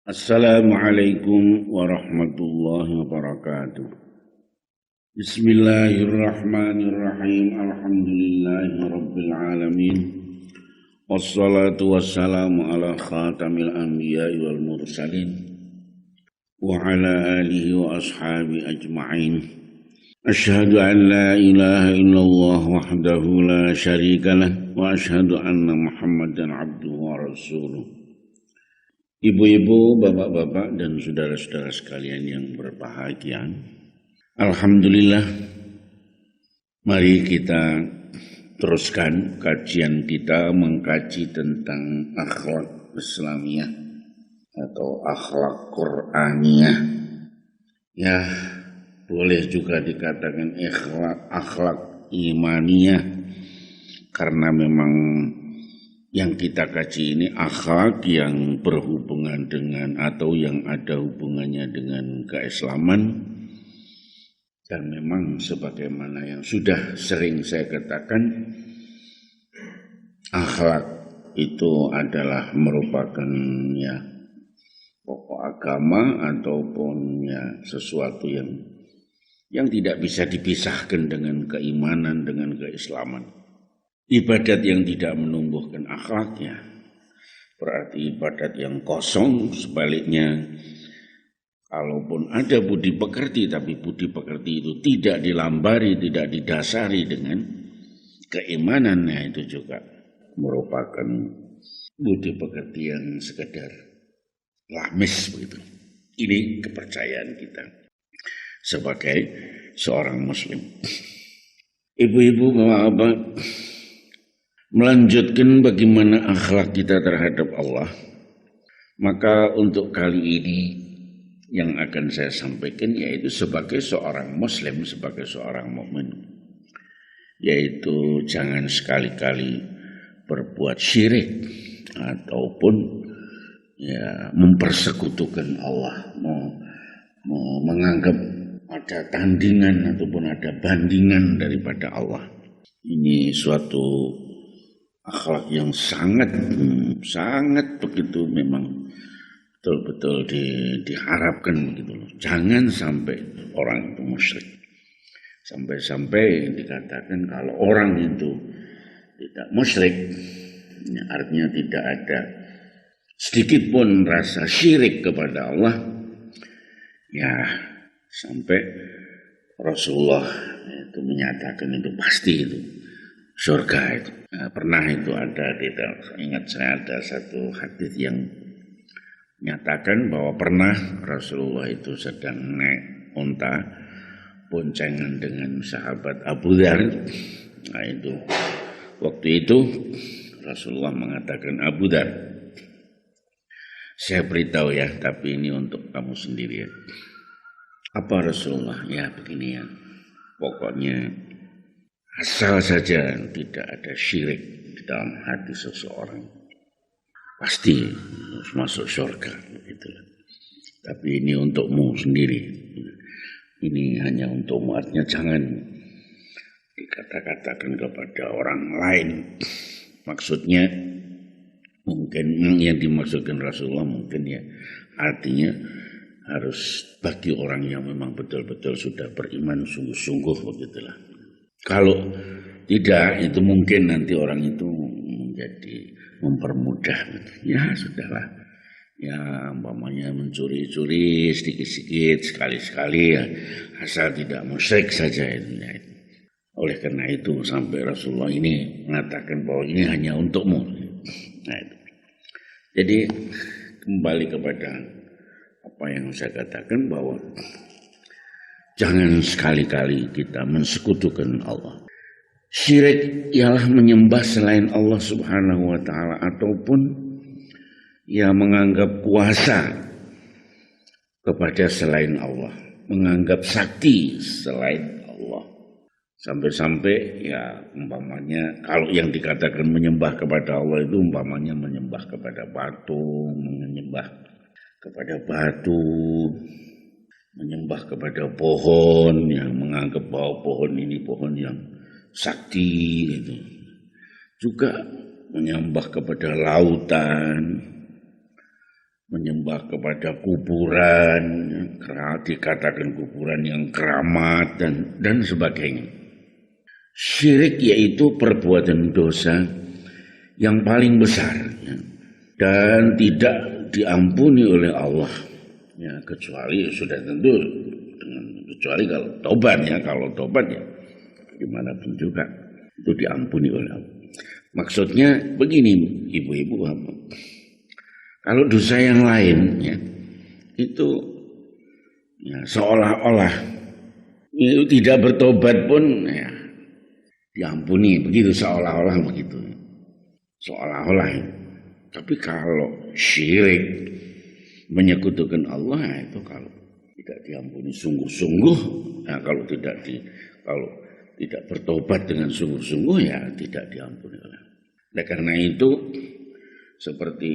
Assalamualaikum warahmatullahi wabarakatuh. Bismillahirrahmanirrahim. Alhamdulillahi rabbil alamin. Wassalatu wassalamu ala khatamil anbiya'i wal mursalin wa ala alihi wa ashabi ajma'in. Asyhadu an la ilaha illallah wahdahu la syarikalah wa asyhadu anna Muhammadan abduhu wa rasuluh. Ibu-ibu, bapak-bapak, dan saudara-saudara sekalian yang berbahagia, alhamdulillah, mari kita teruskan kajian kita mengkaji tentang akhlak Islamiyah atau akhlak Qur'aniyah. Ya, boleh juga dikatakan akhlak imaniyah, karena memang yang kita kaji ini akhlak yang berhubungan dengan atau yang ada hubungannya dengan keislaman. Dan memang sebagaimana yang sudah sering saya katakan, akhlak itu adalah merupakan pokok agama ataupun sesuatu yang tidak bisa dipisahkan dengan keimanan, dengan keislaman. Ibadat yang tidak menumbuhkan akhlaknya berarti ibadat yang kosong. Sebaliknya, kalaupun ada budi pekerti, tapi budi pekerti itu tidak dilambari, tidak didasari dengan keimanannya, itu juga merupakan budi pekerti yang sekedar lamis begitu. Ini kepercayaan kita sebagai seorang muslim. Ibu-ibu, bapak-bapak, melanjutkan bagaimana akhlak kita terhadap Allah, maka untuk kali ini yang akan saya sampaikan yaitu sebagai seorang muslim, sebagai seorang mukmin, yaitu jangan sekali-kali berbuat syirik ataupun mempersekutukan Allah, menganggap ada tandingan ataupun ada bandingan daripada Allah. Ini suatu akhlak yang sangat begitu memang betul-betul diharapkan begitu loh. Jangan sampai orang itu musyrik. Sampai-sampai dikatakan kalau orang itu tidak musyrik, artinya tidak ada sedikit pun rasa syirik kepada Allah, sampai Rasulullah itu menyatakan itu pasti itu surga itu. Pernah itu ada, ingat saya ada satu hadis yang menyatakan bahwa pernah Rasulullah itu sedang naik unta boncengan dengan sahabat Abu Dzar. Nah itu waktu itu Rasulullah mengatakan, Abu Dzar, saya beritahu ya, tapi ini untuk kamu sendiri ya. Apa Rasulullah? Ya begini ya, pokoknya asal saja tidak ada syirik di dalam hati seseorang, pasti harus masuk surga. Begitulah. Tapi ini untukmu sendiri. Ini hanya untukmu, artinya jangan dikata-katakan kepada orang lain. Maksudnya mungkin yang dimaksudkan Rasulullah mungkin artinya harus bagi orang yang memang betul-betul sudah beriman sungguh-sungguh, begitulah. Kalau tidak, itu mungkin nanti orang itu menjadi mempermudah. Ya sudahlah, umpamanya mencuri-curi sedikit-sedikit, sekali-sekali ya, asal tidak musyrik saja itu. Oleh karena itu sampai Rasulullah ini mengatakan bahwa ini hanya untukmu. Itu. Jadi kembali kepada apa yang saya katakan, bahwa jangan sekali-kali kita mensekutukan Allah. Syirik ialah menyembah selain Allah Subhanahu wa ta'ala, ataupun menganggap kuasa kepada selain Allah, menganggap sakti selain Allah. Sampai-sampai umpamanya kalau yang dikatakan menyembah kepada Allah itu umpamanya menyembah kepada patung, menyembah kepada batu, menyembah kepada pohon, yang menganggap bahwa pohon ini pohon yang sakti gitu. Juga menyembah kepada lautan, menyembah kepada kuburan, dikatakan kuburan yang keramat dan sebagainya. Syirik yaitu perbuatan dosa yang paling besar ya, dan tidak diampuni oleh Allah ya, kecuali sudah tentu kecuali kalau tobat ya, dimanapun juga itu diampuni oleh Allah. Maksudnya begini ibu-ibu, kalau dosa yang lain ya itu ya, seolah-olah itu tidak bertobat pun ya diampuni, begitu seolah-olah begitu. Seolah-olah. Tapi kalau syirik menyekutukan Allah itu kalau tidak diampuni sungguh-sungguh, nah kalau tidak bertobat dengan sungguh-sungguh ya tidak diampuni oleh Allah. Nah, karena itu seperti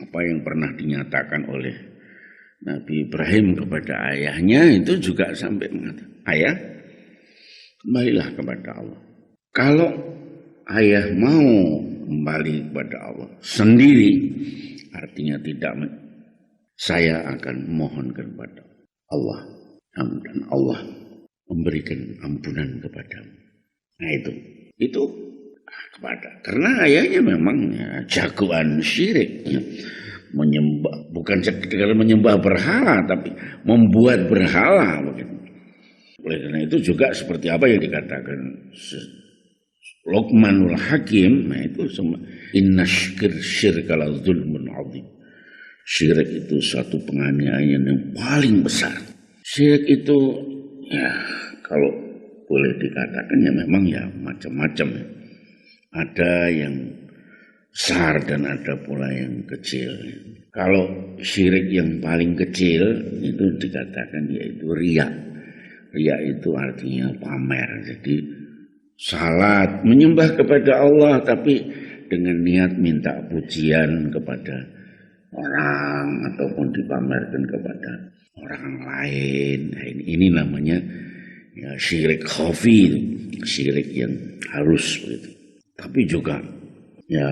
apa yang pernah dinyatakan oleh Nabi Ibrahim kepada ayahnya itu juga sampai mengatakan, ayah kembalilah kepada Allah. Kalau ayah mau kembali kepada Allah sendiri, artinya saya akan mohonkan kepada Allah dan Allah memberikan ampunan kepadamu. Nah itu karena ayahnya memang ya, jagoan syirik ya. Menyembah, bukan sekedar menyembah berhala, tapi membuat berhala begitu. Oleh karena itu juga seperti apa yang dikatakan Luqmanul Hakim, nah itu semua inna syirka la zulmun azim. Syirik itu satu penganiayaan yang paling besar. Syirik itu ya kalau boleh dikatakan ya memang ya macam-macam ya. Ada yang besar dan ada pula yang kecil. Kalau syirik yang paling kecil itu dikatakan yaitu riya. Riya itu artinya pamer. Jadi salat menyembah kepada Allah tapi dengan niat minta pujian kepada orang ataupun dipamerkan kepada orang lain. Nah, ini namanya ya, syirik khafi, syirik yang halus begitu. Tapi juga ya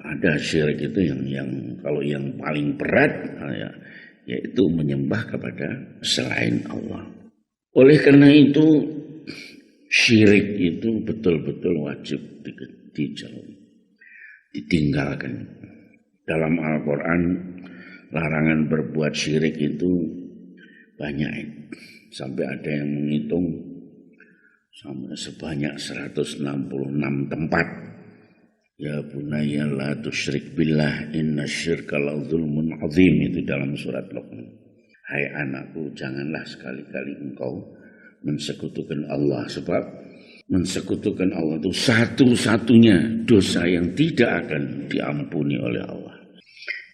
ada syirik itu yang kalau yang paling berat ya, yaitu menyembah kepada selain Allah. Oleh karena itu syirik itu betul-betul wajib dijauhi, ditinggalkan. Dalam Al-Quran larangan berbuat syirik itu banyak, sampai ada yang menghitung sampai sebanyak 166 tempat. Ya bunayya la tusyrik billah inna syirka la zulmun azim, itu dalam surat Luqman. Hai anakku, janganlah sekali-kali engkau mensekutukan Allah, sebab mensekutukan Allah itu satu-satunya dosa yang tidak akan diampuni oleh Allah.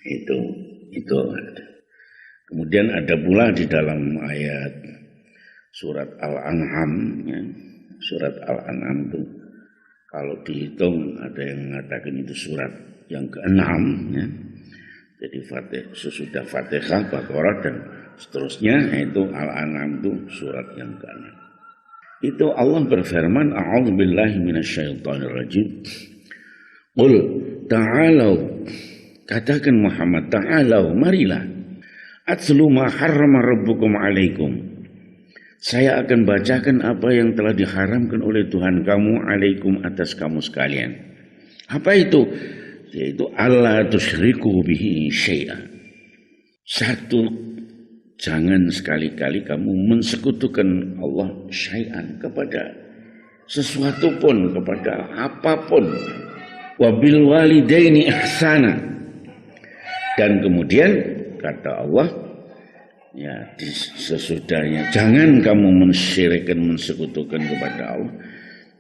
Itu. Kemudian ada pula di dalam ayat surat Al-An'am ya. Surat Al-An'am itu kalau dihitung ada yang mengatakan itu surat yang ke-6 ya. Jadi sesudah Fatihah, Baqarah dan seterusnya, itu Al-An'am itu surat yang ke-6. Itu Allah berfirman, a'udzubillahi minasyaitonirrajim. Qul ta'alau, katakan Muhammad, ta'alau, marilah. Atlu ma harrama rabbukum alaikum. Saya akan bacakan apa yang telah diharamkan oleh Tuhan kamu alaikum, atas kamu sekalian. Apa itu? Yaitu alla tusyriku bihi syai'an. Satu, jangan sekali-kali kamu mensekutukan Allah syai'an, kepada sesuatu pun, kepada apapun. Wabil walidaini ihsana. Dan kemudian kata Allah, ya sesudahnya jangan kamu mensyirikkan, mensekutukan kepada Allah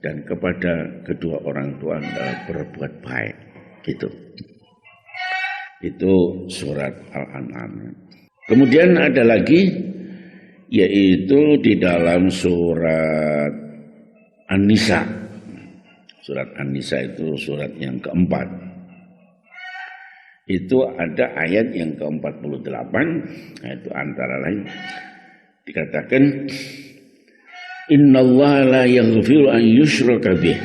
dan kepada kedua orang tua dalam berbuat baik. Gitu. Itu surat Al-An'am. Kemudian ada lagi, yaitu di dalam surat An-Nisa. Surat An-Nisa itu surat yang keempat. Itu ada ayat yang ke-48, yaitu antara lain dikatakan, innallaha la yaghfiru an yushraka bih.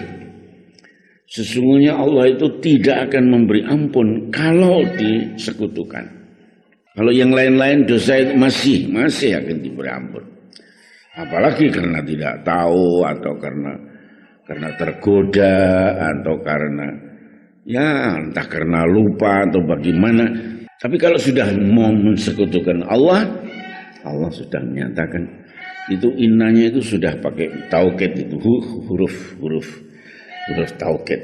Sesungguhnya Allah itu tidak akan memberi ampun kalau disekutukan. Kalau yang lain-lain dosa itu masih akan diberi ampun. Apalagi karena tidak tahu atau karena tergoda atau karena ya entah karena lupa atau bagaimana. Tapi kalau sudah mau mensekutukan Allah sudah menyatakan itu innanya itu sudah pakai taukid itu huruf taukid.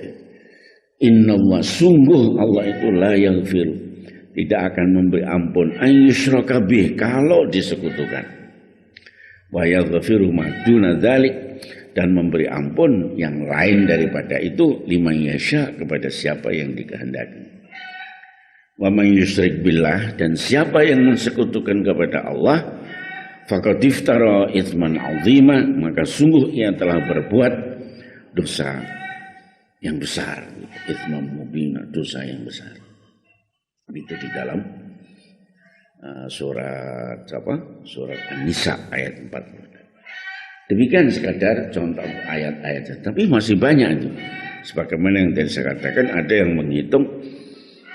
Innallah, sungguh Allah itu la yaghfir, tidak akan memberi ampun ayyushraka bih, kalau disekutukan. Wa yaghfiru ma duna dzalik, dan memberi ampun yang lain daripada itu liman yasha, kepada siapa yang dikehendaki. Wa man yusyrik billah, dan siapa yang mensekutukan kepada Allah, faqad iftara itsman 'azima, maka sungguh ia telah berbuat dosa yang besar, itsman mubina, dosa yang besar. Itu di dalam surat An-Nisa ayat 40. Demikian sekadar contoh ayat-ayat, tapi masih banyak itu. Sebagaimana yang tadi saya katakan, ada yang menghitung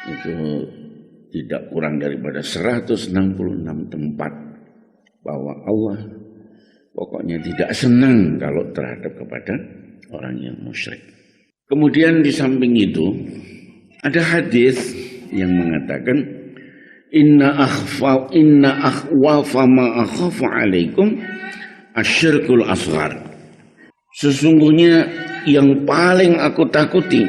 itu tidak kurang daripada 166 tempat bahwa Allah pokoknya tidak senang kalau terhadap kepada orang yang musyrik. Kemudian di samping itu ada hadis yang mengatakan inna akhwafa ma akhafu alaikum asyirkul asghar. Sesungguhnya yang paling aku takuti,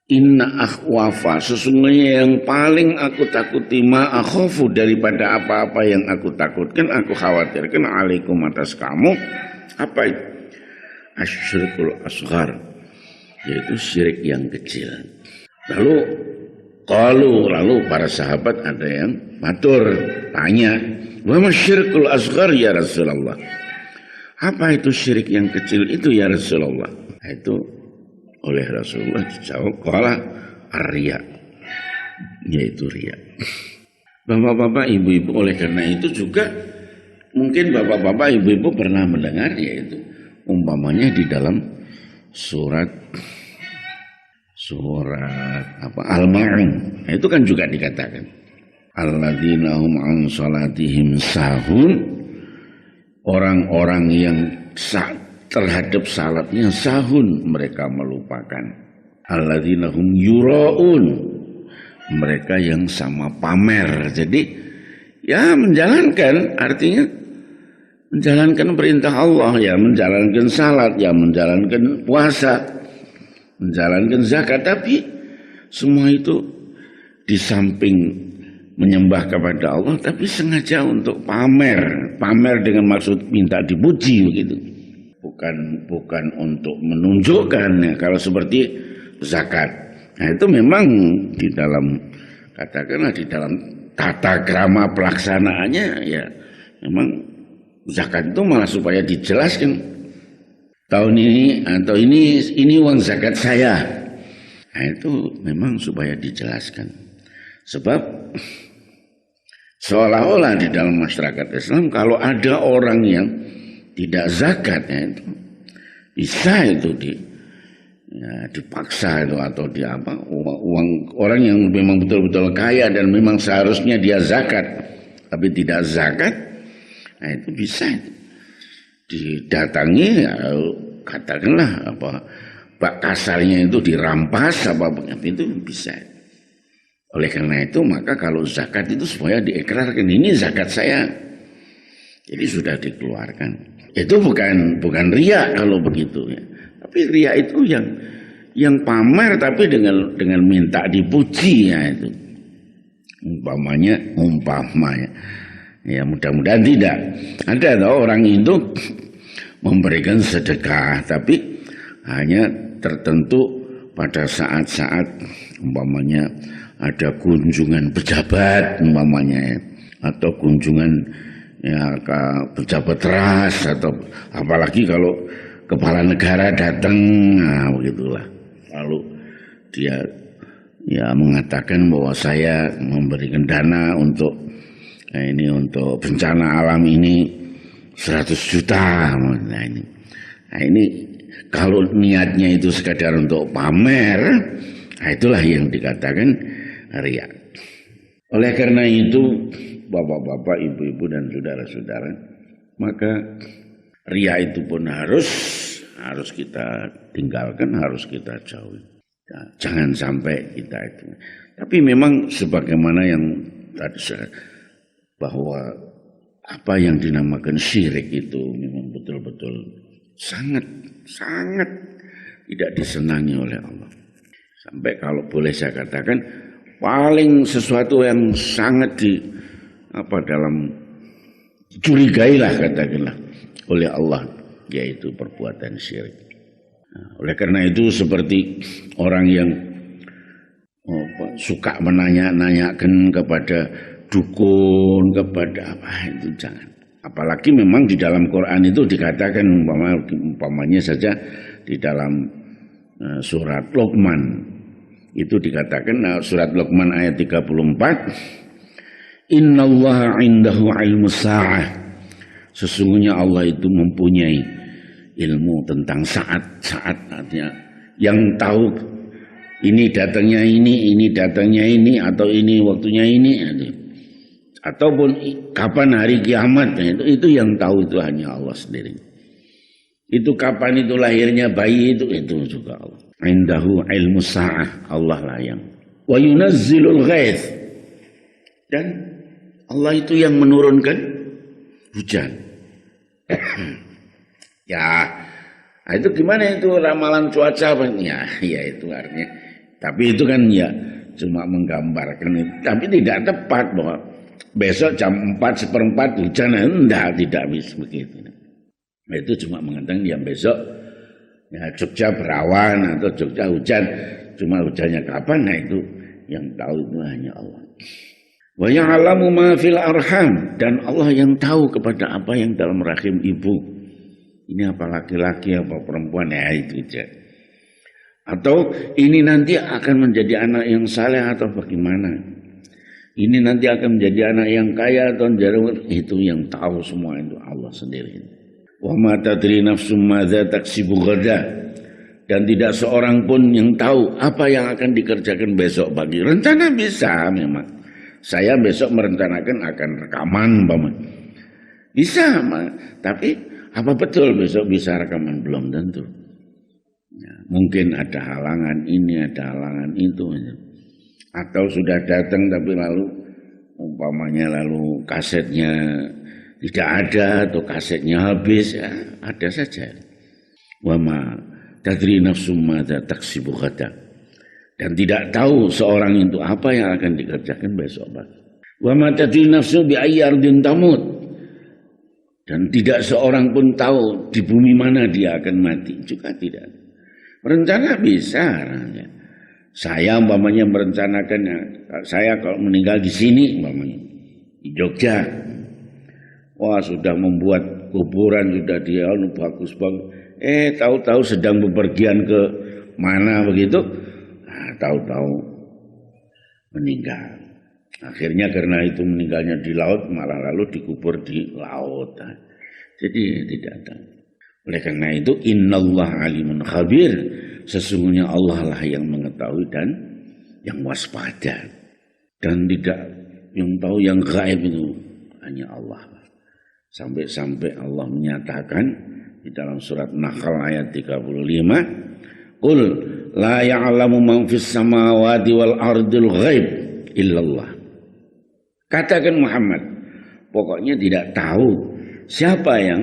inna akhwafa, sesungguhnya yang paling aku takuti, ma akhafu, daripada apa-apa yang aku takutkan, aku khawatirkan, alaikum, atas kamu, apa itu? Asyirkul asghar, yaitu syirik yang kecil. Lalu para sahabat ada yang matur tanya, wa masyirkul asghar ya Rasulullah, apa itu syirik yang kecil itu ya Rasulullah? Itu oleh Rasulullah dijawab, qala ar-riya, yaitu riya. Bapak-bapak, ibu-ibu, oleh karena itu juga mungkin bapak-bapak, ibu-ibu pernah mendengar, yaitu umpamanya di dalam surat Al-Ma'un, itu kan juga dikatakan alladzina hum an salatihim sahun, orang-orang yang terhadap salatnya sahun, mereka melupakan. Alladzina hum yuraun, mereka yang sama pamer. Jadi ya menjalankan, artinya menjalankan perintah Allah, ya menjalankan salat, ya menjalankan puasa, menjalankan zakat, tapi semua itu di samping menyembah kepada Allah, tapi sengaja untuk pamer dengan maksud minta dipuji begitu. Bukan untuk menunjukkan, ya, kalau seperti zakat. Nah, itu memang di dalam, katakanlah di dalam tata krama pelaksanaannya, ya memang zakat itu malah supaya dijelaskan, tahun ini atau ini uang zakat saya. Nah, itu memang supaya dijelaskan. Sebab seolah-olah di dalam masyarakat Islam kalau ada orang yang tidak zakat, ya, itu bisa itu dipaksa itu, atau uang orang yang memang betul-betul kaya dan memang seharusnya dia zakat tapi tidak zakat, nah itu bisa didatangi, ya, katakanlah bak kasarnya itu dirampas itu bisa. Oleh karena itu maka kalau zakat itu supaya diikrarkan, ini zakat saya, jadi sudah dikeluarkan. Itu bukan riya kalau begitu, ya. Tapi riya itu yang pamer tapi dengan minta dipuji, ya itu. Umpamanya ya mudah-mudahan tidak. Ada orang itu memberikan sedekah tapi hanya tertentu pada saat-saat umpamanya ada kunjungan pejabat umpamanya, ya, atau kunjungan ya ke pejabat ras, atau apalagi kalau kepala negara datang, nah begitulah. Lalu dia ya mengatakan bahwa saya memberikan dana untuk untuk bencana alam ini 100 juta. Nah ini kalau niatnya itu sekadar untuk pamer, nah itulah yang dikatakan riya. Oleh karena itu, bapak-bapak, ibu-ibu dan saudara-saudara, maka riya itu pun harus kita tinggalkan, harus kita jauhi. Nah, jangan sampai kita itu. Tapi memang sebagaimana yang tadi bahwa apa yang dinamakan syirik itu memang betul-betul sangat tidak disenangi oleh Allah. Sampai kalau boleh saya katakan paling sesuatu yang sangat dalam curigailah katakanlah oleh Allah, yaitu perbuatan syirik. Nah, oleh karena itu seperti orang yang suka menanyakan kepada dukun, kepada apa, itu jangan. Apalagi memang di dalam Quran itu dikatakan umpamanya saja di dalam surat Luqman itu dikatakan, surat Luqman ayat 34, innallaha indahu ilmus sa'ah, sesungguhnya Allah itu mempunyai ilmu tentang saat-saat, artinya yang tahu ini datangnya ini datangnya ini, atau ini waktunya ini, ataupun kapan hari kiamat, itu yang tahu itu hanya Allah sendiri. Itu kapan itu lahirnya bayi itu juga Allah. Indahu ilmu sa'ah, Allah lah yang wa yunazzilul ghaith, dan Allah itu yang menurunkan hujan. Ya, itu gimana itu ramalan cuaca? Ya itu artinya. Tapi itu kan ya cuma menggambarkan itu. Tapi tidak tepat bahwa besok jam 4:4 hujan. Tidak bisa begitu. Nah, itu cuma mengatakan yang besok ya Jogja berawan atau Jogja hujan. Cuma hujannya kapan? Nah itu yang tahu itu hanya Allah. Wa ya'lamu ma fil arham, dan Allah yang tahu kepada apa yang dalam rahim ibu. Ini apa laki-laki apa perempuan, ya itu aja. Atau ini nanti akan menjadi anak yang saleh atau bagaimana. Ini nanti akan menjadi anak yang kaya atau itu yang tahu semua itu Allah sendiri. Wa ma tadri nafsum madza taksibu ghada, dan tidak seorang pun yang tahu apa yang akan dikerjakan besok pagi. Rencana bisa memang. Saya besok merencanakan akan rekaman umpama. Bisa, tapi apa betul besok bisa rekaman? Belum tentu. Ya, mungkin ada halangan ini, ada halangan itu. Atau sudah datang tapi lalu umpamanya lalu kasetnya tidak ada atau kasetnya habis, ya, ada saja. Wa ma tadri nafsum madza taksibu ghadan, dan tidak tahu seorang itu apa yang akan dikerjakan besok pagi. Wa ma tadri nafsu bi ayyi ardin tamut, dan tidak seorang pun tahu di bumi mana dia akan mati, juga tidak. Rencana bisa. Saya umpamanya merencanakan, saya kalau meninggal di sini umpamanya di Jogja, wah sudah membuat kuburan, sudah dia bagus banget. Tahu-tahu sedang bepergian ke mana begitu, tahu-tahu meninggal. Akhirnya karena itu meninggalnya di laut, malah lalu dikubur di laut. Jadi tidak tahu. Oleh karena itu innallaha alimun khabir, sesungguhnya Allah lah yang mengetahui dan yang waspada, dan tidak yang tahu yang gaib itu hanya Allah. Sampai Allah menyatakan di dalam surat Nahl ayat 35, qul la ya'lamu man fis samawati wal ardil ghaib illallah. Katakan Muhammad, pokoknya tidak tahu siapa yang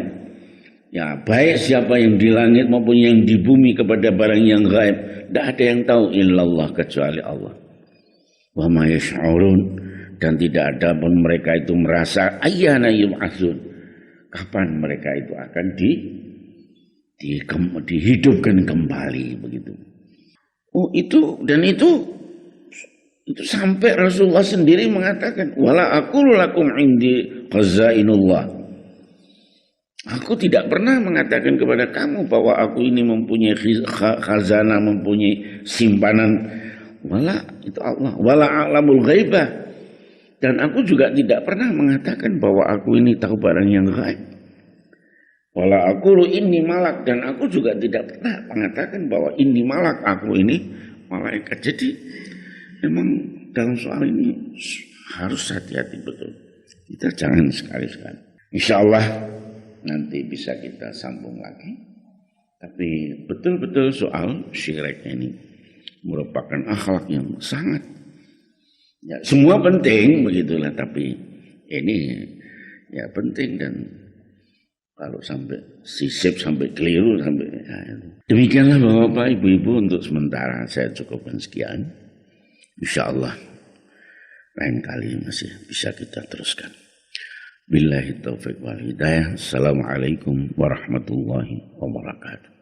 baik siapa yang di langit maupun yang di bumi kepada barang yang gaib, tidak ada yang tahu illallah kecuali Allah. Wa ma yash'urun, dan tidak ada pun mereka itu merasa ayyana yub'atsun, kapan mereka itu akan dihidupkan kembali begitu. Oh itu sampai Rasulullah sendiri mengatakan wala aqulu lakum indi khazainullah. Aku tidak pernah mengatakan kepada kamu bahwa aku ini mempunyai khazanah, mempunyai simpanan. Wala itu Allah. Wala a'lamul ghaibah. Dan aku juga tidak pernah mengatakan bahwa aku ini tahu barang yang gaib. Wala aqulu inni malak, dan aku juga tidak pernah mengatakan bahwa inni malak, aku ini malaikat. Jadi memang dalam soal ini harus hati-hati betul. Kita jangan sekali-sekali. Insya Allah nanti bisa kita sambung lagi. Tapi betul-betul soal syirik ini merupakan akhlak yang sangat, ya, semua penting begitulah, tapi ini ya penting, dan kalau sampai sisip, sampai keliru, sampai ya, demikianlah Bapak Ibu untuk sementara saya cukupkan sekian. Insya Allah lain kali masih bisa kita teruskan. Billahi taufiq wal hidayah. Assalamualaikum warahmatullahi wabarakatuh.